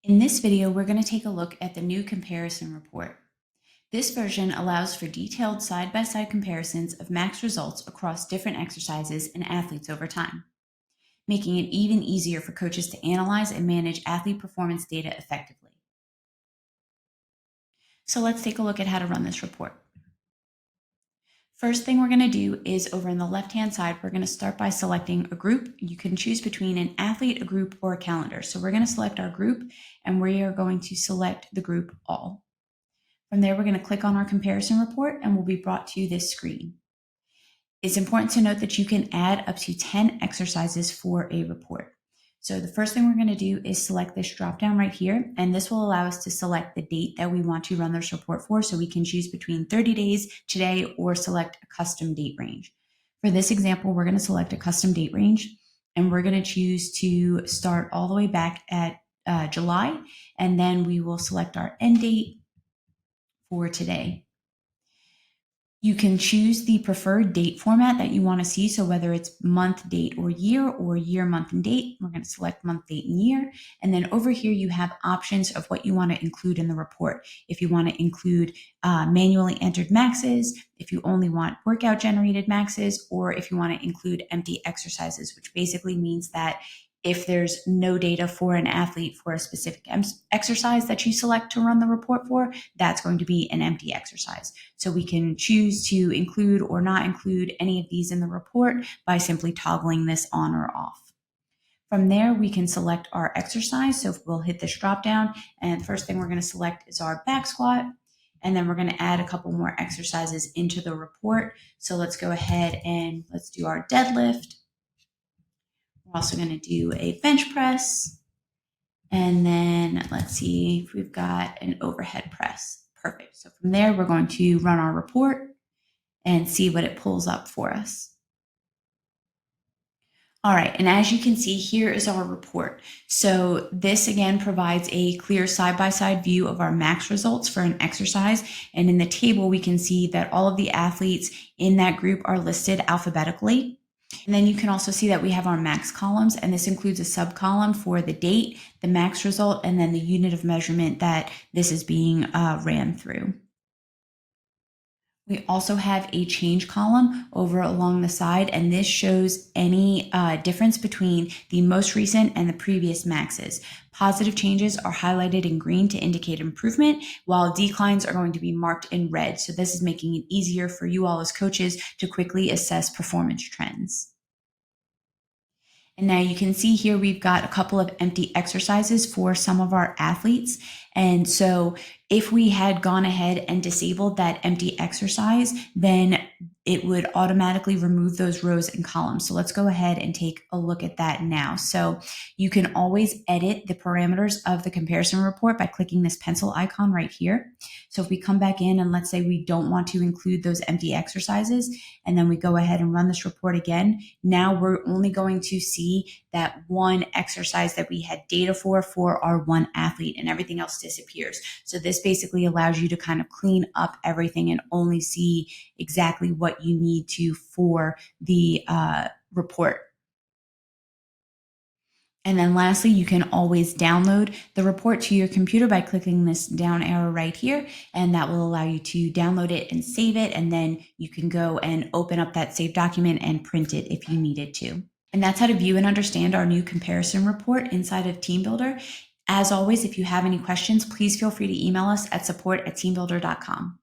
In this video, we're going to take a look at the new comparison report. This version allows for detailed side-by-side comparisons of max results across different exercises and athletes over time, making it even easier for coaches to analyze and manage athlete performance data effectively. So let's take a look at how to run this report. First thing we're going to do is over on the left-hand side, we're going to start by selecting a group. You can choose between an athlete, a group, or a calendar. So we're going to select our group, and we are going to select the group all. From there, we're going to click on our comparison report, and we'll be brought to this screen. It's important to note that you can add up to 10 exercises for a report. So the first thing we're going to do is select this drop down right here, and this will allow us to select the date that we want to run this report for. So we can choose between 30 days, today, or select a custom date range. For this example, we're going to select a custom date range, and we're going to choose to start all the way back at July, and then we will select our end date for today. You can choose the preferred date format that you want to see. So whether it's month, date, or year, month, and date, we're going to select month, date, and year. And then over here, you have options of what you want to include in the report. If you want to include manually entered maxes, if you only want workout generated maxes, or if you want to include empty exercises, which basically means that if there's no data for an athlete for a specific exercise that you select to run the report for, that's going to be an empty exercise. So we can choose to include or not include any of these in the report by simply toggling this on or off. From there, we can select our exercise. So we'll hit this drop down, and the first thing we're going to select is our back squat. And then we're going to add a couple more exercises into the report. So let's go ahead and let's do our deadlift. We're also going to do a bench press. And then let's see if we've got an overhead press. Perfect. So from there, we're going to run our report and see what it pulls up for us. All right, and as you can see, here is our report. So this again provides a clear side-by-side view of our max results for an exercise. And in the table, we can see that all of the athletes in that group are listed alphabetically. And then you can also see that we have our max columns, and this includes a sub-column for the date, the max result, and then the unit of measurement that this is being ran through. We also have a change column over along the side, and this shows any difference between the most recent and the previous maxes. Positive changes are highlighted in green to indicate improvement, while declines are going to be marked in red. So this is making it easier for you all as coaches to quickly assess performance trends. And now you can see here we've got a couple of empty exercises for some of our athletes. And so if we had gone ahead and disabled that empty exercise, then it would automatically remove those rows and columns. So let's go ahead and take a look at that now. So you can always edit the parameters of the comparison report by clicking this pencil icon right here. So if we come back in and let's say we don't want to include those empty exercises, and then we go ahead and run this report again, now we're only going to see that one exercise that we had data for our one athlete, and everything else disappears. So this basically allows you to kind of clean up everything and only see exactly what you need to for the report. And then lastly, you can always download the report to your computer by clicking this down arrow right here, and that will allow you to download it and save it, and then you can go and open up that saved document and print it if you needed to. And that's how to view and understand our new comparison report inside of TeamBuildr. As always, if you have any questions, please feel free to email us at support@teambuildr.com.